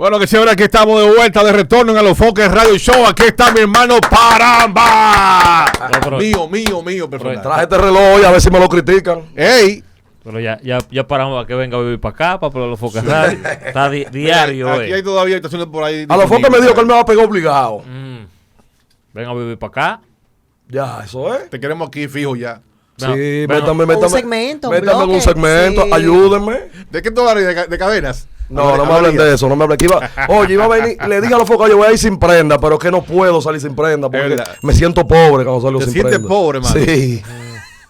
Bueno, que señora, aquí estamos de vuelta, de retorno en Alofoque Radio Show. Aquí está mi hermano Paramba. Mío, personal. Traje este reloj y a ver si me lo critican. ¡Ey! Pero ya paramos a que venga a vivir para acá, para Alofoque Radio. Está diario. Aquí hay todavía estaciones por ahí. Alofoque me dijo que él me va a pegar obligado. Venga a vivir para acá. Ya, eso es. Te queremos aquí fijo ya. No, Sí, bueno, métame un segmento, un métame en un bloque, segmento, sí. ayúdenme. ¿De qué tú hablas? ¿De cadenas? No me hablen de eso, no me hablen. Oye, iba a venir, le dije a los focos, yo voy a ir sin prenda, pero es que no puedo salir sin prenda porque me siento pobre cuando salgo sin prenda. ¿Te sientes pobre, mano? Sí.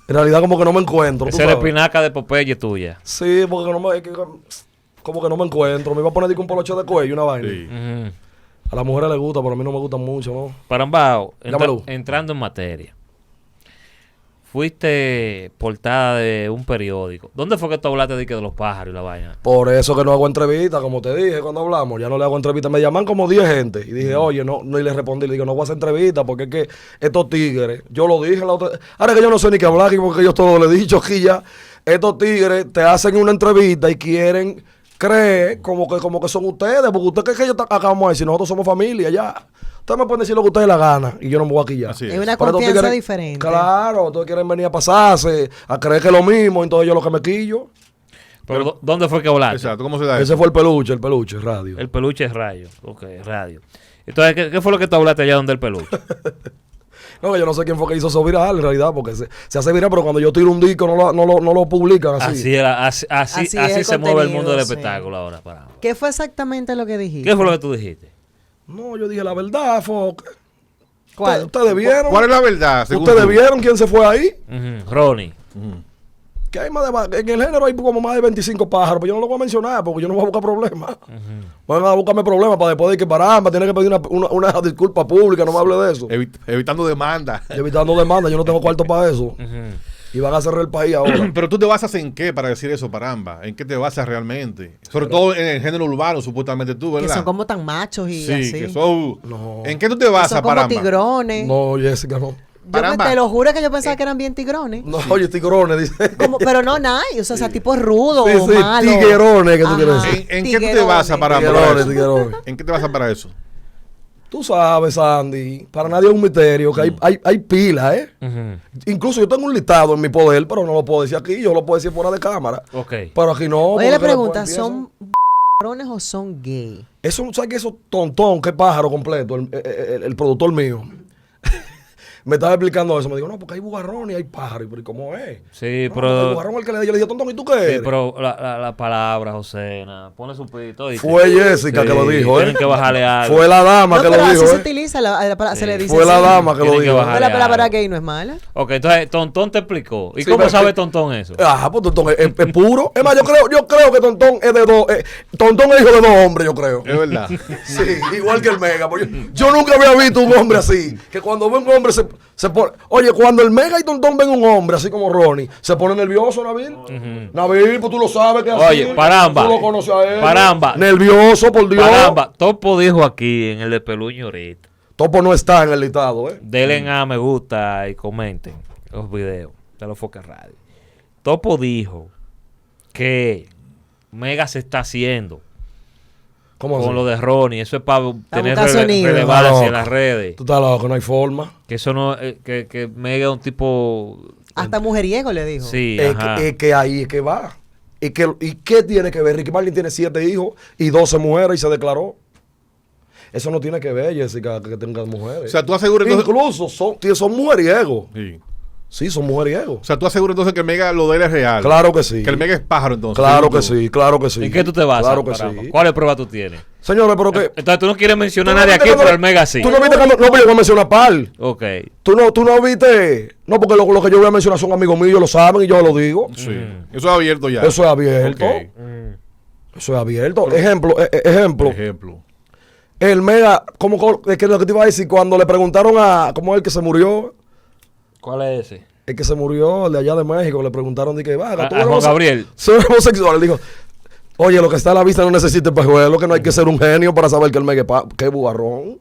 En realidad como que no me encuentro. esa es la espinaca de Popeye tuya. Sí, porque como que no me encuentro. Me iba a poner un poloche de cuello y una vaina. Sí. A las mujeres les gusta, pero a mí no me gustan mucho, ¿no? Parambao, Llámalo. entrando en materia. Fuiste portada de un periódico. ¿Dónde fue que tú hablaste de los pájaros y la vaina? Por eso que no hago entrevistas, como te dije cuando hablamos. Ya no le hago entrevistas. Me llaman como 10 gente. Y dije, oye, no, y le respondí. Le digo, no voy a hacer entrevistas porque es que estos tigres, yo lo dije la otra. Ahora que yo no sé ni qué hablar, porque yo todo lo he dicho aquí ya. Estos tigres te hacen una entrevista y quieren creer como que son ustedes. Porque ustedes, ¿qué yo acabamos de decir? Nosotros somos familia ya. Ustedes me pueden decir lo que ustedes la gana y yo no me voy a quillar. Así Es una Pero estos confianza tigres- diferente. Claro, todos quieren venir a pasarse, a creer que es lo mismo, entonces yo lo que me quillo. Pero ¿dónde fue que hablaste? Exacto, ¿cómo se da Ese eso? fue el peluche, radio. El peluche es radio. Ok, radio. Entonces, ¿qué fue lo que tú hablaste allá donde el peluche? No, yo no sé quién fue que hizo eso viral en realidad, porque se hace viral, pero cuando yo tiro un disco no lo publican así. Así es el se mueve el contenido, mundo del sí. espectáculo ahora. ¿Qué fue exactamente lo que dijiste? ¿Qué fue lo que tú dijiste? No, yo dije la verdad, Foque. ¿Cuál? ¿Ustedes vieron? ¿Cuál es la verdad? según ¿Ustedes tú? vieron quién se fue ahí? Ronnie. Que hay en el género hay como más de 25 pájaros, pero yo no lo voy a mencionar porque yo no voy a buscar problemas. Van a buscarme problemas para después de que Paramba tiene que pedir una disculpa pública, no me hable de eso. Evitando demanda. Evitando demanda, yo no tengo cuarto para eso. Y van a cerrar el país ahora. Pero tú te basas en qué para decir eso, Paramba? ¿En qué te basas realmente? Sobre todo en el género urbano, supuestamente tú, Que ¿verdad? son como tan machos y Sí, así. que son... No. ¿En qué tú te Que basas, son como Paramba? tigrones. No, Jessica, no. Paramba. Te lo juro que yo pensaba que eran bien tigrones. No, oye, tigrones, dice. Pero no, nice. O sea, tipo rudo Sí, o sí, malo. tiguerones, que tú quieres Ajá. decir. ¿En qué tú te Tiguerones. basas, Paramba? para Tiguerones, eso? tiguerones. ¿En qué te basas para eso? Tú sabes, Sandy, para nadie es un misterio, que hay pilas, ¿eh? Incluso yo tengo un listado en mi poder, pero no lo puedo decir aquí, yo lo puedo decir fuera de cámara. Ok. Pero aquí no. Oye, le porque pregunta, después ¿son varones o son gay? Eso, ¿sabes qué? Eso tontón, qué pájaro completo, el productor mío. Me estaba explicando eso. Me dijo, no, porque hay bugarrón y hay pájaro. Y ¿cómo es? Sí, No, pero... el bugarrón es el que le dio. Yo le dije, tontón, ¿y tú qué eres? Sí, pero la palabra, Josena, pone su pito. ¿Oíste? Fue Jessica que lo dijo, ¿eh? Tienen que bajarle algo. Fue la dama No, que pero lo así dijo, se ¿eh? utiliza, se le dice Fue la así. dama que lo Tienen que dijo. bajar. Pero la palabra algo. gay no es mala. Ok, entonces Tontón te explicó. ¿Y Sí, cómo pero sabe que- Tontón eso? Ajá, pues Tontón es puro. Es más, yo creo que Tontón es de dos. Tontón es hijo de dos hombres, yo creo. Es verdad. Sí, igual que el Mega. Porque yo nunca había visto un hombre así. Que cuando ve un hombre se pone. Oye, cuando el Mega y Tontón ven un hombre así como Ronnie, se pone nervioso, Nabil. Nabil, pues tú lo sabes que es así. Oye, Paramba. Tú lo conoces a él. Paramba. Nervioso, por Dios. Caramba, Topo dijo aquí en el de Peluño ahorita. Topo no está en el listado, ¿eh? Denle a me gusta y comenten los videos de los Foques Radio. Topo dijo que Mega se está haciendo ¿Cómo con así? lo de Ronnie. Eso es para tener buscar sonido. relevancia Loco. en las redes. Tú estás loco, no hay forma. Que eso no, que Mega es un tipo... Hasta mujeriego le dijo. Sí, Es ajá. que ahí es que va. ¿Y qué tiene que ver? Ricky Martin tiene 7 hijos y 12 mujeres y se declaró. Eso no tiene que ver, Jessica, que tenga mujeres. O sea, tú aseguras entonces... Incluso son mujeriegos. Sí. Sí, son mujeriegos. O sea, tú aseguras entonces que el Mega lo de él es real. Claro que sí. Que el Mega es pájaro entonces. Claro según que tú. sí, claro que sí. ¿En qué tú te basas? Claro que Caramba? sí. ¿Cuáles pruebas tú tienes? Señores, pero que... Entonces tú no quieres mencionar a ¿Tú no nadie viste aquí, cuando- pero el Mega sí. Tú no viste cuando... No, pero yo voy a mencionar par. Ok. Tú no viste... No, porque lo que yo voy a mencionar son amigos míos, ellos lo saben y yo lo digo. Sí. Eso es abierto ya. Eso es abierto. Ok. Eso es abierto. Ejemplo. El Mega, es que lo que te iba a decir, cuando le preguntaron a, ¿cómo es el que se murió? ¿Cuál es ese? El que se murió, el de allá de México, le preguntaron, dije, va, A Juan Gabriel. Soy homosexual. Le dijo, oye, lo que está a la vista no necesita espejuelo, que no hay que ser un genio para saber que el Mega que es bugarrón.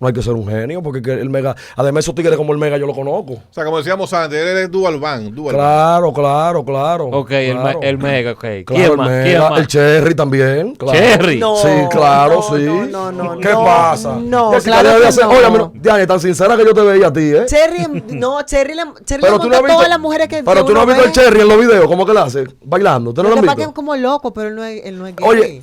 No hay que ser un genio, porque que el Mega, además esos tigres como el Mega yo lo conozco. O sea, como decíamos antes, él es dual band. Claro. Ok, claro. el Mega, ok. Claro, ¿Quién más? el ¿Quién Mega, más? el Cherry también. Claro. Cherry. No, Sí, claro, no, sí. no, ¿Qué no, pasa? no, Jessica, claro deja de que hacer- no. Oye, mira, Diana, tan sincera que yo te veía a ti, ¿eh? Cherry, no, Cherry le Pero tú no monta has a visto, todas las mujeres que pero tú no has uno visto el ve. Cherry en los videos, ¿cómo que lo hace? Bailando, ¿tú no Lo lo has que pasa es que visto? es como loco, pero él no es gay. Oye,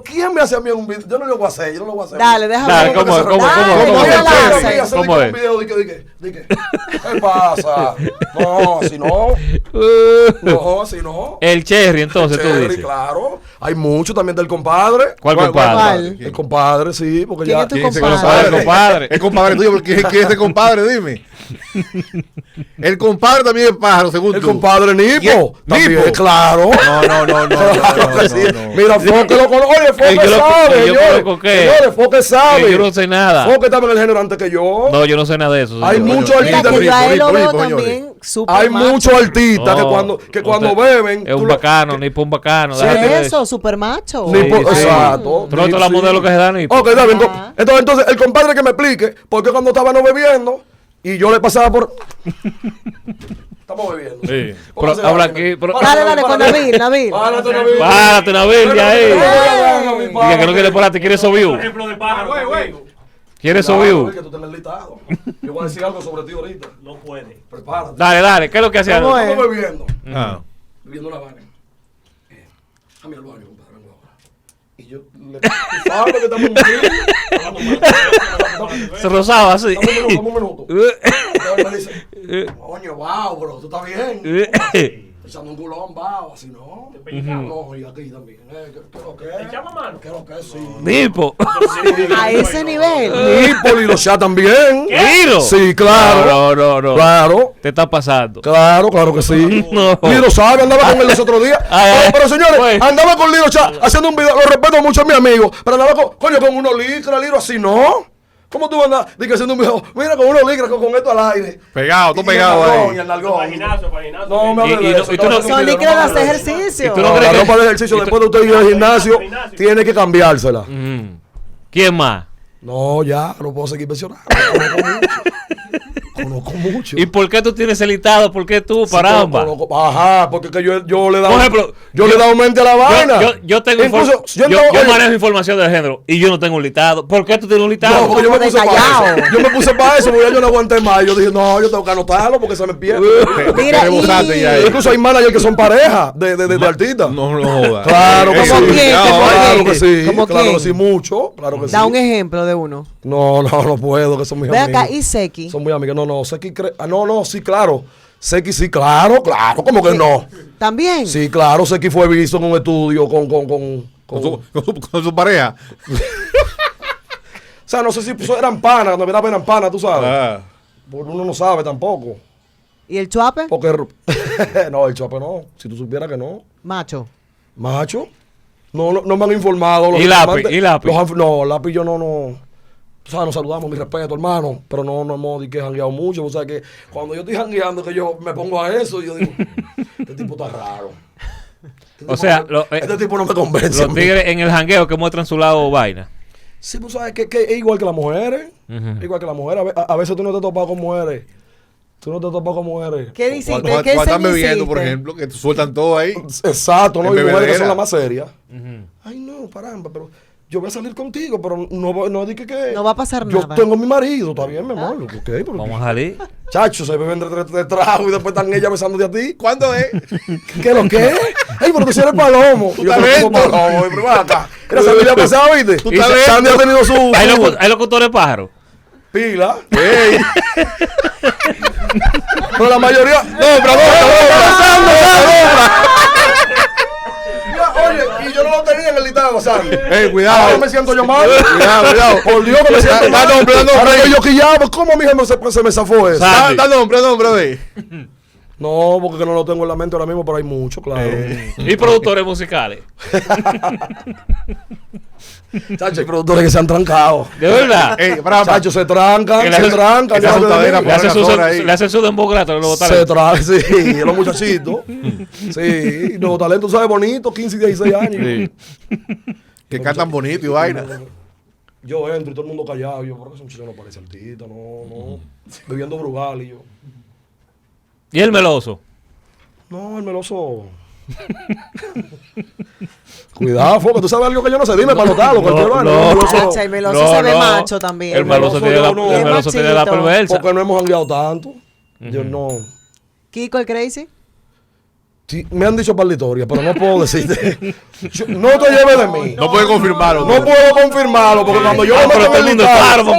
¿quién me hace a mí un video? Yo no lo voy a hacer, yo no lo voy a hacer. Dale, déjame Dale, ver. ¿cómo es? ¿Cómo es? Dale, ¿Cómo es? no la ¿Cómo hace. es? ¿Cómo es? Un video, ¿qué pasa? No, así no. No, así no. El Cherry, entonces tú Cherry, dices. claro. Hay mucho también del compadre. ¿Cuál compadre? ¿Cuál? El compadre, sí, porque ¿Quién ya. es tu ¿Quién se compadre? compadre? El compadre. El compadre tuyo, porque ¿quién es ese compadre? Dime. El compadre también es pájaro, según El tú. compadre Nipo. También, Nipo. claro. No. Claro que sí. Mira, Foque lo conoce. Oye, Y Foque yo lo- sabe, y yo señores. conozco qué. Señores, Foque sabe. Que yo no sé nada. Foque estaba en el género antes que yo. No, yo no sé nada de eso. Hay señor. muchos Mira artistas. que yo a él lo Rico, veo rico, también súper Hay macho. muchos artistas No, que cuando usted beben. Es un tú lo- bacano, ni por un bacano. Sí, déjate de Eso, súper macho. Nipo, Sí, sí. exacto. Tú no eres la Sí. modelo que se da ni. Ok, está bien. Ajá. Entonces, el compadre que me explique por qué cuando estábamos bebiendo y yo le pasaba por. Estamos bebiendo. Sí. Póngase Pero habla la aquí, pero- Dale, con Nabil, Nabil. Párate, Nabil. Párate, Nabil, ya ahí. Nabil, Diga que no quiere pararte, quiere eso view. Ejemplo de pájaro. Quiere eso Claro, view. Nabil, que tú tenés listado. Yo voy a decir algo sobre ti ahorita. No puede. Prepárate. Dale, ¿qué es lo que hacía? ¿Cómo es? Estamos bebiendo. Ah. Bebiendo una vaina. A mí al baño, compadre, vengo ahora. Y yo le. ¿Tú sabes que estamos en un minuto? Se rozaba así. Dame un minuto. Entonces me dice, coño, wow, bro, tú estás bien. Echando un culón, wow, así no. No, y aquí también. ¿Qué lo que es? Echamos mano. ¿Qué lo que es? Sí. Nipo. A ese nivel. Nípoli, los chats también. Liro. Sí, claro. No. Claro. Te está pasando. Claro que sí. No. Liro sabe, andaba con él los otros días. Pero señores, Pues. andaba con Liro Chat haciendo un video. Lo respeto mucho a mi amigo. Pero andaba con unos licras, Liro, así no. ¿Cómo tú andas? Dije haciendo un video. Mira, con unos licras, con esto al aire. Pegado, tú Y pegado el nalgón, ahí. y el nalgón. Para gimnasio. No me hables Y de no- eso. y tú no- haciendo un Son video, líquidos de me hables hacer de eso. ejercicio. ¿Y tú no No, crees la que- ropa de ejercicio, después de usted ir al gimnasio, tiene que cambiársela. ¿Quién más? No, ya, no puedo seguir mencionando. Conozco mucho. ¿Y por qué tú tienes el listado? ¿Por qué tú, Paramba? Ajá, porque que yo le he dado. Por ejemplo, yo le he dado mente a la vaina. Yo tengo Incluso, yo manejo información del género y yo no tengo un listado. ¿Por qué tú tienes un listado? No, porque yo me Como puse para detallado. eso. Yo me puse para eso, porque ya yo no aguanté más. Yo dije, no, yo tengo que anotarlo porque se me pierde. Mira, Te rebotaste ya ahí. Incluso hay managers que son pareja de artistas. No lo jodas. Claro que Eso, sí. quién? cuidado, ¿Cómo ahí. Claro que sí. ¿Cómo Claro quién? que sí, mucho. Claro que sí. Da un ejemplo de uno. No puedo, que son mis Ve amigos. acá, y Seki. Son muy amigos. No, Seki no, sí, claro. Seki sí, claro, ¿cómo que no? También. Sí, claro, Seki fue visto en un estudio con Con su pareja. o sea, no sé si eran panas, no eran panas, tú sabes. Ah. Porque uno no sabe tampoco. ¿Y el chuape? Porque no, el chape no. Si tú supieras que no. Macho. Macho. No me han informado. los ¿Y Lápiz? informantes. ¿Y Lápiz? No, Lápiz yo no. Tú sabes, nos saludamos, mi respeto, hermano. Pero no hemos de que jangueado mucho. O sea que cuando yo estoy jangueando, que yo me pongo a eso, y yo digo, este tipo está raro. O sea, este tipo no me convence. a los mí. tigres en el jangueo que muestran su lado vaina. Sí, pues sabes que es igual que las mujeres. Igual que las mujeres. A veces tú no te topas con mujeres. Tú no te topas con mujeres. ¿Qué hiciste? Cuando ¿Qué están seña bebiendo, por hiciste? ejemplo, que sueltan todo ahí. Exacto, ¿no? En Y mujeres que bebedera. son las más serias. Ay, no, caramba, pero yo voy a salir contigo, pero no dije que. No va a pasar yo nada. tengo mi marido, está bien, mi amor. Ok, pero. Vamos a salir. Chacho, se beben de trago y después están ellas besándote a ti. ¿Cuándo es? ¿Qué lo que es? Ay, pero tú sí eres palomo. Tu Yo soy talento. palomo, pero ven acá. Era familia pasada, ¿viste? Tu Y talento. Sandy ha tenido su Hay locutores pájaros. pila. Ey. Pero la mayoría. Oye, y yo no lo tenía en el listado, Sandy. Ey, cuidado. Ahora me siento yo mal. Cuidado. Por Dios que me siento Da mal. nombre, da nombre. Ahora que yo quillaba, ¿cómo mi jefe se me zafó eso? Sandy. Da nombre, ahí. No, porque que no lo tengo en la mente ahora mismo, pero hay mucho, claro. Y productores musicales. Chacho, hay productores que se han trancado. De verdad. Ey, bravo. Chacho, se trancan, Que se trancan. esa ya juntadera, de- Le hacen su, ahora ahí. le hacen su dembograto, los Se talentos. trancan, sí, los muchachitos. Sí, los talentos, ¿sabes? Bonitos, 15 y 16 años. Sí. Que cantan bonito y vaina. Yo entro y todo el mundo callado. Yo, pero ese muchacho no parece artista, no. Bebiendo Brugal y yo. ¿Y el meloso? No, el meloso. Cuidado, Foco, tú sabes algo que yo no sé. Dime para notarlo. Acha, el meloso se ve macho también. El meloso tiene la perversa. Porque no hemos jangueado tanto. Yo no. Kiko el Crazy. Sí, me han dicho par de historias, pero no puedo decirte. No te lleves de mí. No puede confirmarlo. No puedo confirmarlo, porque cuando yo lo meto en el listado.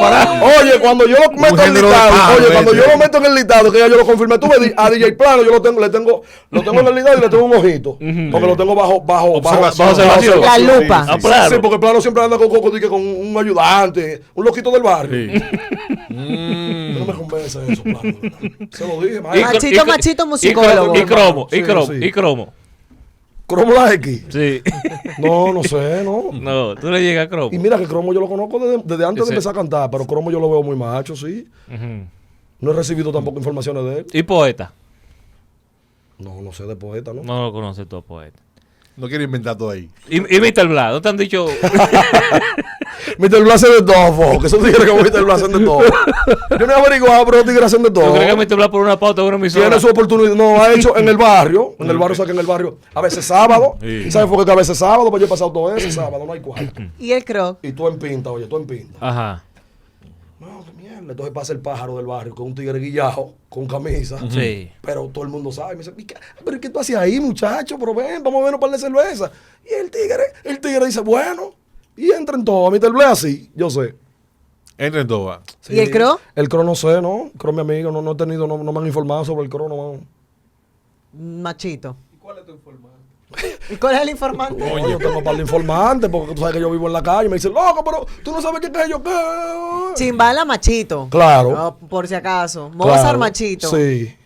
Oye, cuando yo lo meto en el listado. Oye, cuando yo lo meto en el listado, que ya yo lo confirmé. Tú me a DJ Plano, yo lo tengo en el listado y le tengo un ojito. Porque lo tengo bajo observación. La lupa. Sí, porque Plano siempre anda con un ayudante, un loquito del barrio. No me convence eso, Plano. Se lo dije, maestro. Machito, musicólogo. Y cromo. ¿Cromo la X? Sí. No sé, no. No, tú le llegas a cromo. Y mira que Cromo yo lo conozco desde antes de empezar a cantar, pero Cromo yo lo veo muy macho, sí. No he recibido tampoco informaciones de él. ¿Y poeta? No sé de poeta, ¿no? No lo conoces tú, poeta. No quiere inventar todo ahí. ¿Y Mr. Blas? ¿No te han dicho? Mr. Blas hace de todo, que esos tigres como Mr. Blas hacen de todo. Yo no he averiguado, pero los tigres hacen de todo. ¿Tú crees que Mr. Blas por una pauta de una emisora? Tiene su oportunidad. No, ha hecho en el barrio. En el barrio, o sea que en el barrio. A veces sábado. Sí. ¿Sabes por qué a veces sábado? Pues yo he pasado todo ese sábado, no hay cuarto. Y el Croc. Y tú en pinta, oye, tú en pinta. Ajá. No, qué mierda. Entonces pasa el pájaro del barrio con un tigre guillado, con camisa. Sí. Pero todo el mundo sabe. Me dice, ¿pero qué tú hacías ahí, muchacho? Pero ven, vamos a ver un par de cerveza. Y el tigre dice, bueno. Y entra en todo. A mí te hablé así, yo sé. Entra en todo. ¿Y el Croc? El Croc no sé, ¿no? El Croc mi amigo, no he tenido, no me han informado sobre el Croc, no. Machito. ¿Y cuál es tu informante? ¿Y cuál es el informante? No, yo tengo para el informante, porque tú sabes que yo vivo en la calle. Me dicen, loco, pero tú no sabes qué es yo, qué. Chimbala Machito. Claro. No, por si acaso. Mozart Claro, Machito. Sí.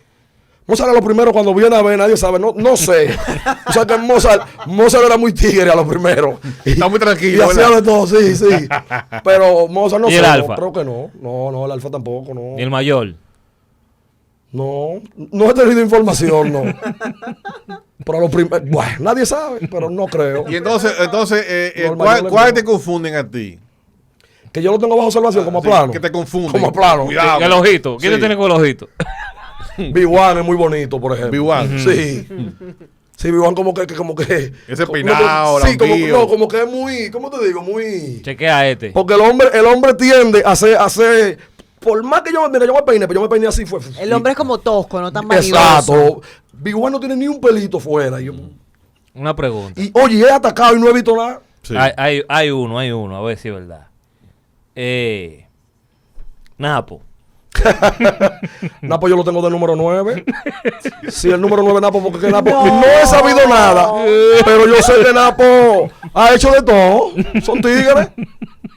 Mozart a lo primero cuando viene a ver, nadie sabe, no sé. O sea que Mozart era muy tigre a lo primero. Está muy tranquilo. Y hacía de todo, sí. Pero Mozart no ¿Y sé. el Alfa? Creo que no. No, el Alfa tampoco, no. ¿Y el mayor? No he tenido información, no. Pero a lo primero, bueno, nadie sabe, pero no creo. Y entonces No, el mayor ¿cuáles no. te confunden a ti? Que yo lo tengo bajo observación como Sí, Plano. que te confunden. Como Plano. Cuidado. ¿El ojito? ¿Quién Sí. te tiene con el ojito? B1 es muy bonito, por ejemplo. B1. Sí. Sí, B1 como que Ese como- peinado, sí, lambío. como que es muy, ¿cómo te digo? Muy. Chequea este. Porque el hombre tiende a hacer, por más que yo me peine, pero yo me peiné así fue. El hombre es como tosco, no tan vanidoso. Exacto. B1 no tiene ni un pelito fuera. Una pregunta. Y oye, he atacado y no he visto nada. Sí. Hay uno, a ver si es verdad. Napo. Napo yo lo tengo de número 9. Sí, el número 9 Napo, porque Napo no he sabido nada. Pero yo sé que Napo ha hecho de todo. Son tigres.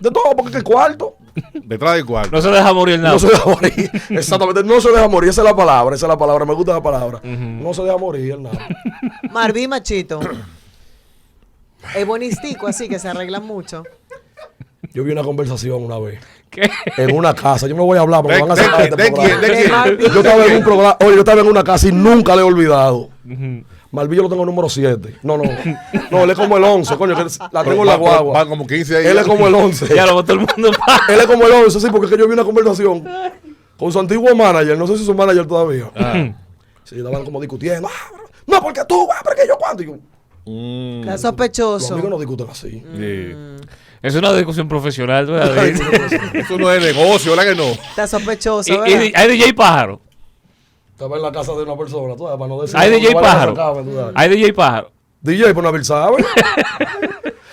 De todo, porque es cuarto. Detrás del cuarto. No se deja morir el Napo. No se deja morir. Exactamente, no se deja morir. Esa es la palabra, me gusta la palabra. No se deja morir el Napo. Marví Machito. Es bonistico, así que se arreglan mucho. Yo vi una conversación una vez. ¿Qué? En una casa. Yo no voy a hablar porque van a sacar este ¿De quién? programa. ¿De quién? Marví. Yo estaba en un programa, oye, yo estaba en una casa y nunca le he olvidado. Malví yo lo tengo número 7. No, él es como el 11, coño, que la tengo en la guagua. Van como 15 ahí. Él es como el 11. Ya lo todo el mundo. Él es como el 11, sí, porque es que yo vi una conversación con su antiguo manager, no sé si su manager todavía. Sí, estaban como discutiendo. No, porque tú, porque yo cuánto. Y yo, Está los sospechoso. amigos no discuten así. Sí. Es una discusión profesional, ¿verdad? Ay, Eso no es negocio, ¿verdad que no? Está sospechoso, Y ¿verdad? hay DJ Pájaro. Estaba en la casa de una persona, tú sabes, para no decir. Hay DJ no vaya a Pájaro. sacarme, tú sabes. Hay DJ Pájaro. DJ, pues Nabil sabe.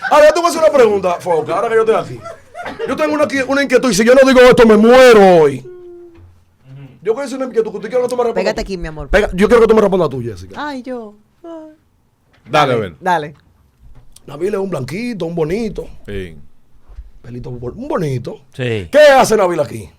Ahora, yo te voy a hacer una pregunta, Foca, ahora que yo estoy aquí. Yo tengo una inquietud y si yo no digo esto, me muero hoy. Yo quiero decir una inquietud, que quiero que tú me respondas. Pégate aquí, mi amor. Yo quiero que tú me respondas tú, Jessica. Ay, yo. Ay. Dale, a ver. Dale. Nabil es un blanquito, un bonito. Sí. Pelito, un bonito. Sí. ¿Qué hace Nabil aquí?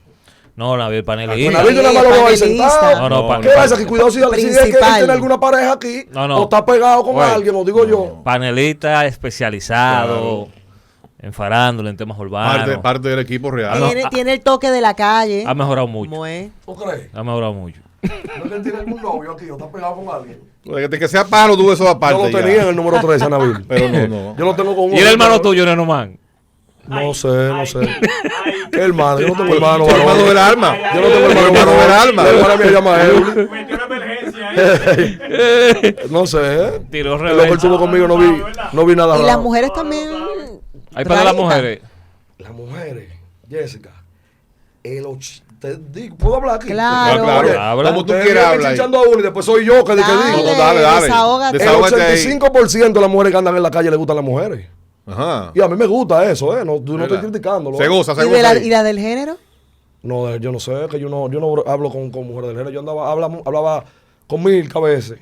No, Nabil Pues panelista. Nabil de una mano lo va a panelista. sentar. No, ¿Qué hace aquí? Cuidado si es que él Principal. tiene alguna pareja aquí. No. O está pegado con Oye. alguien, o digo yo. Panelista especializado en farándula, en temas urbanos. Parte del equipo real. Tiene el toque de la calle. Ha mejorado mucho. Mue. ¿Tú crees? Ha mejorado mucho. ¿No es que él tiene algún novio aquí o está pegado con alguien? De que sea paro, tú eso aparte. Yo lo ya. tenía en el número 13, Nabil. Pero no. Yo lo tengo con un ¿Y el hermano tuyo, Nenoman? No sé. ¿Qué hermano? Yo no tengo hermano. El hermano del alma. Yo no tengo hermano del alma. Mi hermana me llama Eury. Metió una emergencia ahí. No sé. Tiró Lo que él reversa. tuvo conmigo no vi nada Y raro. las mujeres también. Hay para las raritas. mujeres. Las mujeres, Jessica, te digo, ¿puedo hablar aquí? Claro. Claro. Habla. Como tú Ustedes quieras vienen hablar. chinchando a uno y después soy yo que digo. Dale, desahógate. El Desahógate ahí. 85% de las mujeres que andan en la calle le gustan las mujeres. Ajá. Y a mí me gusta eso, ¿eh? No estoy ¿Verdad? criticándolo. Se goza, se ¿Y, goza. ahí. y la del género? No, yo no sé, que yo no hablo con mujeres del género. Yo hablaba con Milka a veces,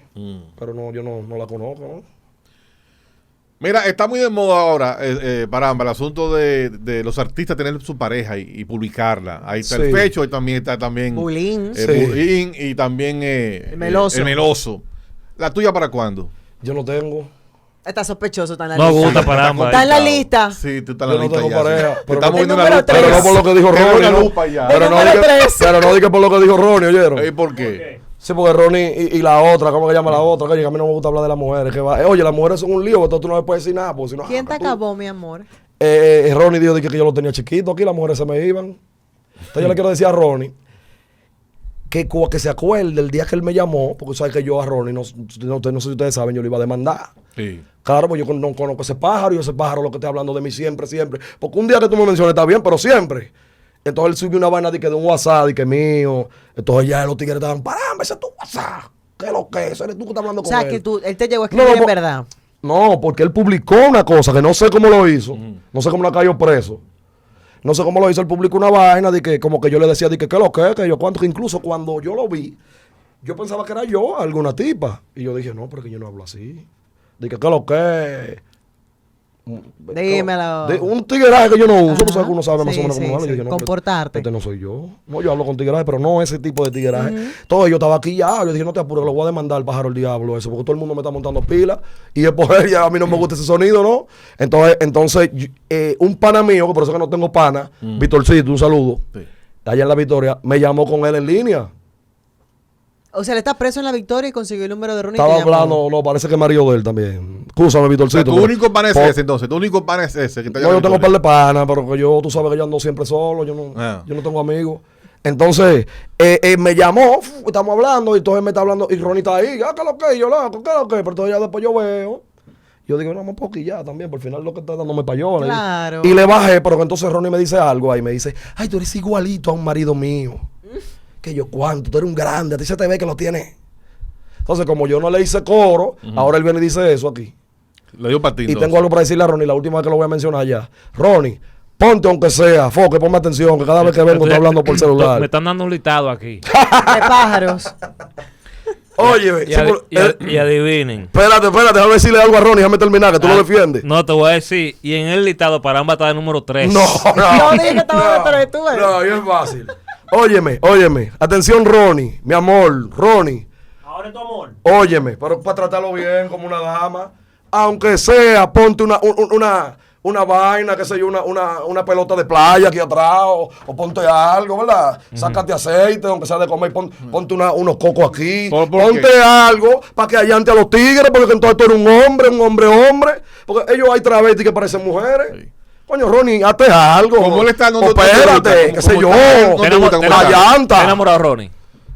pero no, yo no la conozco, ¿no? Mira, está muy de moda ahora, Paramba, el asunto de los artistas tener su pareja y publicarla. Ahí está el Sí. Fecho, y también está Bulín. Sí. Bulín y también El Meloso. el Meloso. ¿La tuya para cuándo? Yo no tengo. Está sospechoso, está en la No lista. gusta Paramba. Está en la lista. Sí, tú estás en Yo la no lista tengo ya, pareja, sí. pero Estamos no- viendo el una número lupa. tres. Pero no por lo que dijo Qué buena Ronnie, ¿no? lupa ya. Pero no número diga- tres. pero no diga por lo que dijo Ronnie, ¿oyeron? ¿Y por qué? Sí, porque Ronnie y la otra, ¿cómo que llama la otra? Que a mí no me gusta hablar de las mujeres. Oye, las mujeres son un lío, entonces tú no le puedes decir nada. Porque si no, ¿Quién te tú- acabó, mi amor? Ronnie dijo que yo lo tenía chiquito aquí, las mujeres se me iban. Entonces yo le quiero decir a Ronnie que se acuerde el día que él me llamó, porque sabes que yo a Ronnie, no sé si ustedes saben, yo le iba a demandar. Sí. Claro, pues yo no conozco ese pájaro y ese pájaro lo que está hablando de mí siempre. Porque un día que tú me menciones está bien, pero siempre. Entonces él subió una vaina de un WhatsApp, de que mío. Entonces ya los tigres estaban, parame, ese es tu WhatsApp. ¿Qué es lo que es? Eres tú que estás hablando O con sea, él. que él te llegó a escribir en verdad. No, porque él publicó una cosa que no sé cómo lo hizo. No sé cómo la cayó preso. No sé cómo lo hizo. Él publicó una vaina de que como que yo le decía de que qué es lo que yo cuánto, que incluso cuando yo lo vi, yo pensaba que era yo, alguna tipa. Y yo dije, no, pero que yo no hablo así. De que qué es lo que Dímelo. un tigueraje que yo no uso, Ajá. tú sabes que uno sabe más Sí, o menos sí, cómo habla. sí. Yo dije, no, pero Comportarte. este no soy yo. No, yo hablo con tigueraje, pero no ese tipo de tigueraje. Entonces yo estaba aquí ya, yo dije, no te apures, lo voy a demandar al pájaro el diablo eso, porque todo el mundo me está montando pilas y es por él, ya a mí no me gusta ese sonido, ¿no? Entonces un pana mío, que por eso que no tengo pana, Víctorcito, un saludo, Sí. allá en La Victoria, me llamó con él en línea. O sea, él está preso en la Victoria y consiguió el número de Ronnie. y Estaba te llamó. hablando, no, parece que es marido de él también. Escúchame, Víctorcito. Tu pero- único pan es por- ese, entonces. Tu único pan es ese. Que te No, yo tengo un par de panas, pero que yo, tú sabes que yo ando siempre solo, yo no tengo amigos. Entonces, me llamó, estamos hablando, y entonces me está hablando, y Ronnie está ahí, ¿qué es lo que? Yo, loco, ¿qué es lo que? Pero entonces ya después yo veo, yo digo, no, me puedo quillar también, por el final lo que está dándome payola. Claro. Y le bajé, pero entonces Ronnie me dice algo ahí, me dice, ay, tú eres igualito a un marido mío. Que yo, ¿cuánto? Tú eres un grande, a ti se te ve que lo tienes. Entonces, como yo no le hice coro, ahora él viene y dice eso aquí. Le dio para ti. Y tengo algo para decirle a Ronnie, la última vez que lo voy a mencionar ya. Ronnie, ponte aunque sea, foque, ponme atención, que cada vez que vengo estoy hablando por Me celular. están dando un listado aquí. De pájaros. Oye, Y, y adivinen. espérate, déjame decirle algo a Ronnie, déjame terminar, que tú lo defiendes. No, te voy a decir. Y en el listado, Paramba está de número 3. No, No dije que estaba de tres, tú ves. No, y es fácil. Óyeme, atención Ronnie, mi amor, Ronnie. Ahora es tu amor. Óyeme, pero para tratarlo bien como una dama, aunque sea, ponte una vaina, qué sé yo, una pelota de playa aquí atrás, o ponte algo, ¿verdad? Sácate aceite, aunque sea de comer, ponte unos cocos aquí, ¿Por qué? ponte algo para que allante a los tigres, porque entonces tú eres un hombre, porque ellos hay travestis que parecen mujeres. Sí. Coño, Ronnie, hazte algo. Como él está, no te espérate, gusta, qué sé como yo, está, no te gusta, como está. allanta. ¿Te enamorado, Ronnie?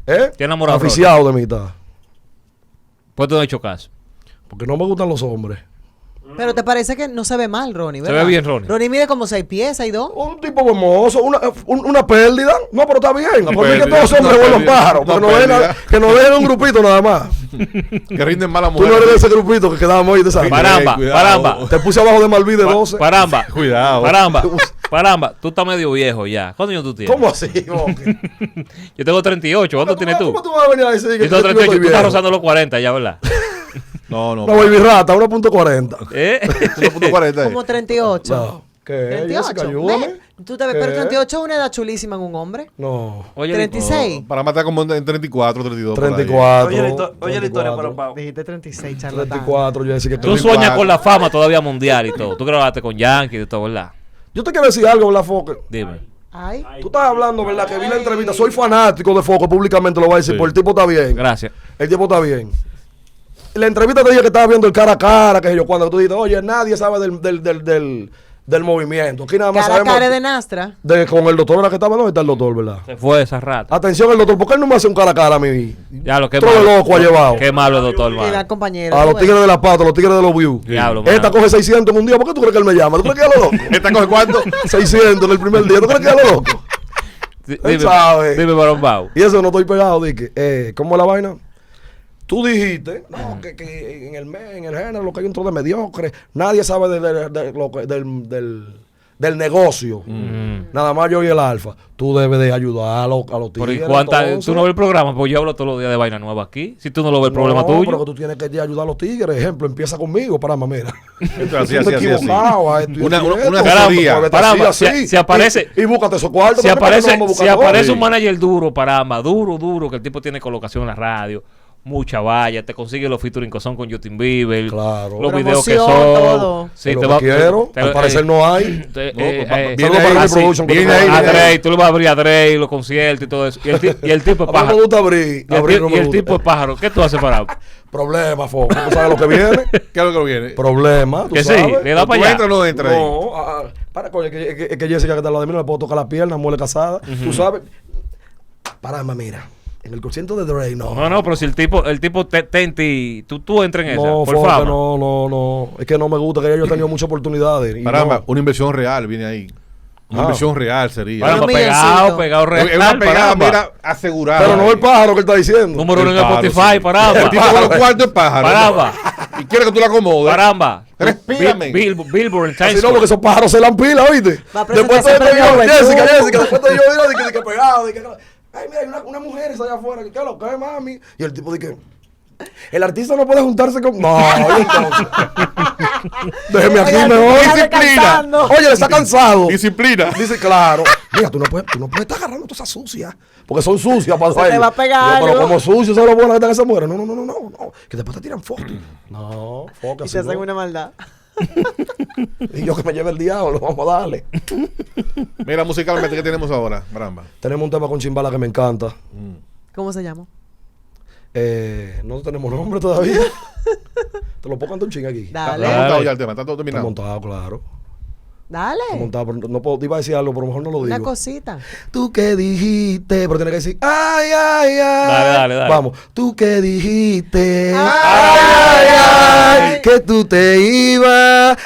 ¿Eh? ¿Te enamorado, Aficiado de mitad. Pues te no he hecho caso. Porque no me gustan los hombres. Pero te parece que no se ve mal, Ronnie, Se ¿verdad? ve bien, Ronnie. Ronnie mide como 6 pies, 6'2". Un tipo hermoso, una pérdida. No, pero está bien. Por mí que pérdida, todos los hombres una vuelvan pérdida, pájaros. una Pero no pérdida. que no dejen un grupito nada más. Que rinden mala Tú mujer. no eres de ese grupito que quedábamos ahí de esa. Paramba, cuidado. Paramba. Te puse abajo de Malví de 12. Paramba. Cuidado. Paramba, tú estás medio viejo ya. ¿Cuántos años tú tienes? ¿Cómo así? Boque? Yo tengo 38. ¿Cuántos tienes tú? ¿Cómo tú vas a venir a decir que Yo tengo yo 38. soy Tú estás viejo? rozando los 40 ya, ¿verdad? No, no. Una baby rata, 1.40. ¿Eh? 1.40. Como 38. No. ¿Qué? 38. Jessica, ayúdame. Ve, tú te ves, ¿Qué? pero 38 es una edad chulísima en un hombre. No. Oye, 36. Para matar como en 34, 32. por ahí. 34. Oye, la historia, 34, Dijiste 36, charlatán. 34, Jessica. tú sueñas con la fama todavía mundial y todo. Tú grabaste con Yankee y todo, ¿verdad? Yo te quiero decir algo, ¿verdad, Foque? Dime. Ay. Tú estás hablando, ¿verdad? Que vi la entrevista. Soy fanático de Foco, públicamente lo voy a decir, Sí. porque el tipo está bien. Gracias. El tipo está bien. La entrevista te dije que estaba viendo el cara a cara, que yo cuando tú dices, oye, nadie sabe del movimiento. Aquí nada más Cara a sabemos cara de Nastra. con el doctor era que estaba, ¿dónde está el doctor, verdad? Se fue esa rata. Atención, el doctor, ¿por qué él no me hace un cara a cara a mí? Ya lo que Todo loco ha llevado. Qué malo el doctor, Y la hermano. compañera. A los tú tigres ves. de la pata, a los tigres de los views. Diablo, Esta mano. coge 600 en un día. ¿Por qué tú crees que él me llama? ¿Tú crees que ya lo loco? ¿Esta coge cuánto? 600 en el primer día. ¿Tú crees que ya lo loco? Dime, sabe. dime, Barombao. Y eso no estoy pegado, dije. ¿Cómo es la vaina? Tú dijiste, no, que en el género lo que hay un trozo de mediocre, nadie sabe del negocio. Nada más yo y el alfa. Tú debes de ayudar a los Pero ¿y tigres. cuánta? ¿Tú no ves el programa? Pues yo hablo todos los días de vaina nueva aquí. Si tú no lo ves, el problema No, tuyo. pero que tú tienes que ayudar a los tigres. Ejemplo, empieza conmigo, para mira. Así, Tú te así. equivocado, esto y Una esto y esto. asesoría. Muévete Paramba, así, así, si aparece- y búscate esos cuartos. Si porque no aparece, vamos a si buscar todo. aparece Sí. un manager duro, Paramba, duro, que el tipo tiene colocación en la radio, mucha valla, te consigue los featuring que son con Justin Bieber, Claro. los videos que Promoción, son. todo. Sí, Lo te que va, quiero, al parecer no hay. Viene Saludos para ahí, Remy así, Production, que viene tú ahí, trabajas. a Dre, tú le vas a abrir a Dre, los conciertos y todo eso. Y el tipo es A mí no me pájaro. gusta abrir. Y el, Abrir ti- no y me el gusta. tipo es pájaro. ¿Qué tú haces para? Problema, Foco. ¿Tú sabes lo que viene? ¿Qué es lo que viene? Problema, tú Que sí, sabes. le da ¿Tú para allá. entras o no entras ahí? No, para, coño, es que Jessica que está al lado de mí no le puedo tocar la pierna, muele casada. Tú sabes. Paramba, mira. En el concierto de Dre, no. No, pero si el tipo te en ti, tú entras en esa, No, por Foco, favor. no. Es que no me gusta, que ya yo he tenido muchas oportunidades. y Caramba, no. una inversión real viene ahí. Una Ah. inversión real sería. Paramba, Un pegado milloncito. real. Es una pegada, Paramba. mira, asegurada. Pero no el pájaro que él está diciendo. Número uno en El pájaro, Spotify, sí. Paramba. El tipo con los cuartos es pájaro. Paramba. Y quiere que tú la acomodes. Caramba. Respírame. Billboard en Times Así no, Square. porque esos pájaros se la pila, ¿oíste? Va a Después presentarse de premio yo, Juventud. Jessica, después de yo, mira, de que pegado, de que, ay, mira, hay una mujer allá afuera, que qué lo que es, mami. Y el tipo de que, el artista no puede juntarse con. No, y entonces. Déjeme aquí Oye, mejor. está Disciplina. descansando. Oye, le está cansado. Disciplina. Dice, claro. Mira, tú no puedes estar agarrando todas esas sucias. Porque son sucias para Se te va a pegar Pero algo. como sucios son los buenos que están que se mueren. No. Que después te tiran fotos. No, fotos. Y te hacen una maldad. Y yo que me lleve el diablo, vamos a darle. Mira, musicalmente, ¿qué tenemos ahora, Caramba? Tenemos un tema con Chimbala que me encanta. ¿Cómo se llama? No tenemos nombre todavía. Te lo puedo cantar un ching aquí. Dale. ¿Está montado ya el tema? ¿Está todo Está terminado? montado, claro. Está Dale. montado, pero no puedo, iba a decir algo, pero mejor no lo Una digo. cosita. Tú que dijiste, pero tiene que decir, ay. Dale. Vamos, tú que dijiste, Ay. que tú te ibas,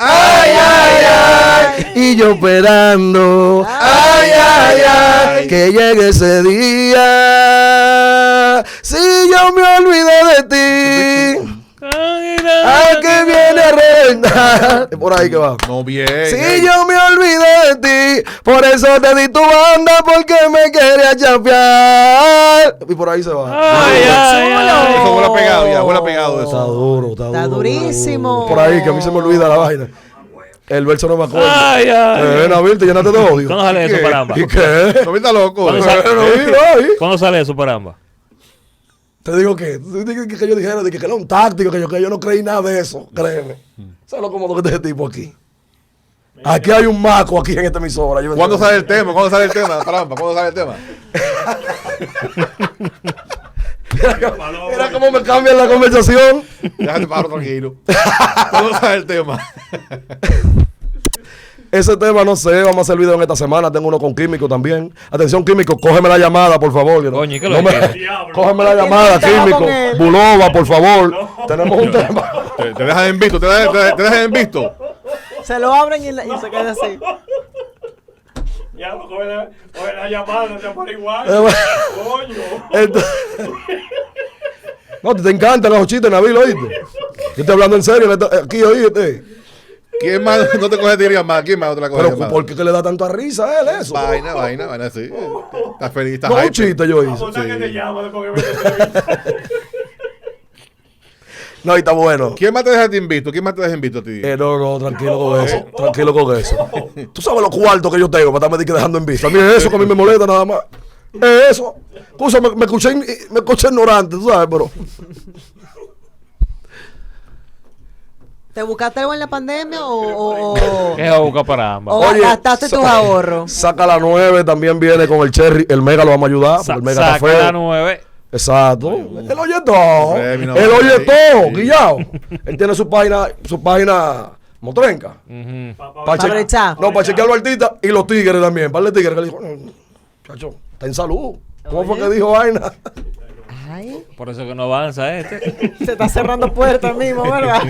y yo esperando, que llegue ese día. Si yo me olvidé de ti, ay, que viene a reinar. Es por ahí que va. No, bien. Si yo me olvidé de ti, por eso te di tu banda, porque me quería chapear. Y por ahí se va. Eso huele pegado ya, huele pegado Está eso. duro, está duro. Está durísimo. Por ahí, que a mí se me olvida la vaina. El verso no me acuerdo. Ay. Nabil, te llenaste de odio. ¿Cuándo sale eso, ¿Qué? Paramba? ¿Y qué? No me está loco. ¿Cuándo sale? Nabil, ay. ¿Cuándo sale eso, Paramba? Te digo que, que yo dijera de que era un táctico, que yo no creí nada de eso, créeme. ¿Sabes lo cómodo que está este tipo aquí? Aquí hay un maco aquí en esta emisora. ¿Cuándo sale el tema? ¿Cuándo sale el tema, Caramba? ¿Cuándo sale el tema? Mira cómo me cambian la conversación. Déjate pájaro tranquilo. ¿Cuándo sale el tema? Ese tema no sé, vamos a hacer video en esta semana. Tengo uno con Químico también. Atención, Químico, cógeme la llamada, por favor. Coño, ¿y qué No lo me- que Diablo. Cógeme la llamada, ¿Quién estaba Químico. con él? Bulova, por favor. Tenemos un tema. Te dejan en visto, te dejan en visto. Se lo abren y se queda así. Ya, coge la llamada, no te pone igual. Coño. Entonces- no, te encantan los chistes, Nabil, oíste. Yo estoy hablando en serio. Aquí, oíste. ¿Quién más no te coge tiría más? ¿Quién más no te la coge? Pero más? ¿por qué que le da tanta risa a él eso? Vaina, sí. Estás feliz, estás No, un hype. chiste yo hice. Apunta que te llama después que me No, y está bueno. ¿Quién más te deja en visto? ¿Quién más te deja en visto a ti? No, tranquilo con eso. Tranquilo con eso. Tú sabes los cuartos que yo tengo para estarme dejando en vista. A mí es eso que a mí me molesta nada más. Es eso. Cosa, me escuché ignorante, tú sabes, pero. ¿Te buscaste algo en la pandemia o ¿Qué va a buscar Paramba? o gastaste tus ahorros? Saca la 9, también viene con el Cherry. El Mega lo vamos a ayudar, porque el Mega está Saca la feo. 9. Exacto. Él oye todo. Premio, Él oye sí. todo, Sí. Guillao. Él tiene su página Motrenca. Ujú. Pa' brechar. No, para chequear los artistas y los tigres también. Para los tigres que le dijo, chacho, está en salud. ¿Cómo fue que dijo vaina? Ay, Por eso que no avanza este. se está cerrando puertas mismo, ¿verdad?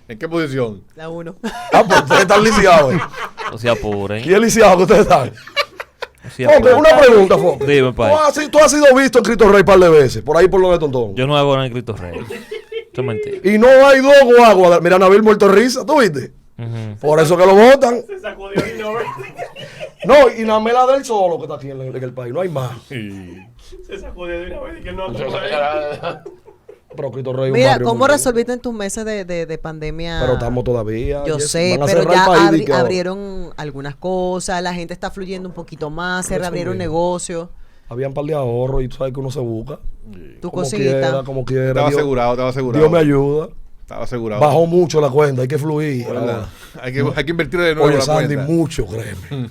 ¿En qué posición? La 1. Ah, pues ustedes están lisiados. No se apuren. ¿Quién es lisiado que ustedes están? No se Foque, apuren. una pregunta, Foque. Dime, pai. Tú has sido visto en Cristo Rey un par de veces, por ahí por lo de Tontón. Yo no hago nada en Cristo Rey. Eso es mentira. Y no hay dos guaguas. Mira, Nabil muerto de risa, ¿tú viste? Ujú. Por eso que lo votan. Se sacudió y no ve. No, y nada más la del solo que está aquí en el país, no hay más. Se sacudió de una vez y que no Pero Cristo Rey es un Mira, barrio ¿cómo muy bien. resolviste en tus meses de pandemia? Pero estamos todavía. Yo Jessy. sé, Van a pero cerrar ya el país, di que ahora. abrieron algunas cosas, la gente está fluyendo un poquito más, se Eso reabrieron mismo. negocios, Había un par de ahorros y tú sabes que uno se busca. tu Como cosita. quiera, como quiera. Estaba Dios- asegurado. Dios me ayuda. Estaba asegurado. Bajó mucho la cuenta, hay que fluir. ¿Verdad? Hay que invertir de nuevo Oye, la Sandy, cuenta. mucho, créeme.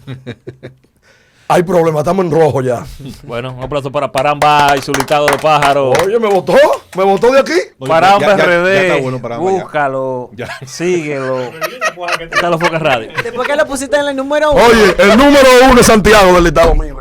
Hay problemas, estamos en rojo ya. Bueno, un aplauso para Paramba y su listado de pájaros. Oye, me votó de aquí. Oye, Paramba ya RD. está bueno Paramba, ya. Búscalo. Ya. Síguelo. Está los Focas Radio. Después que lo pusiste en el número 1. Oye, el número 1 es Santiago del estado mío.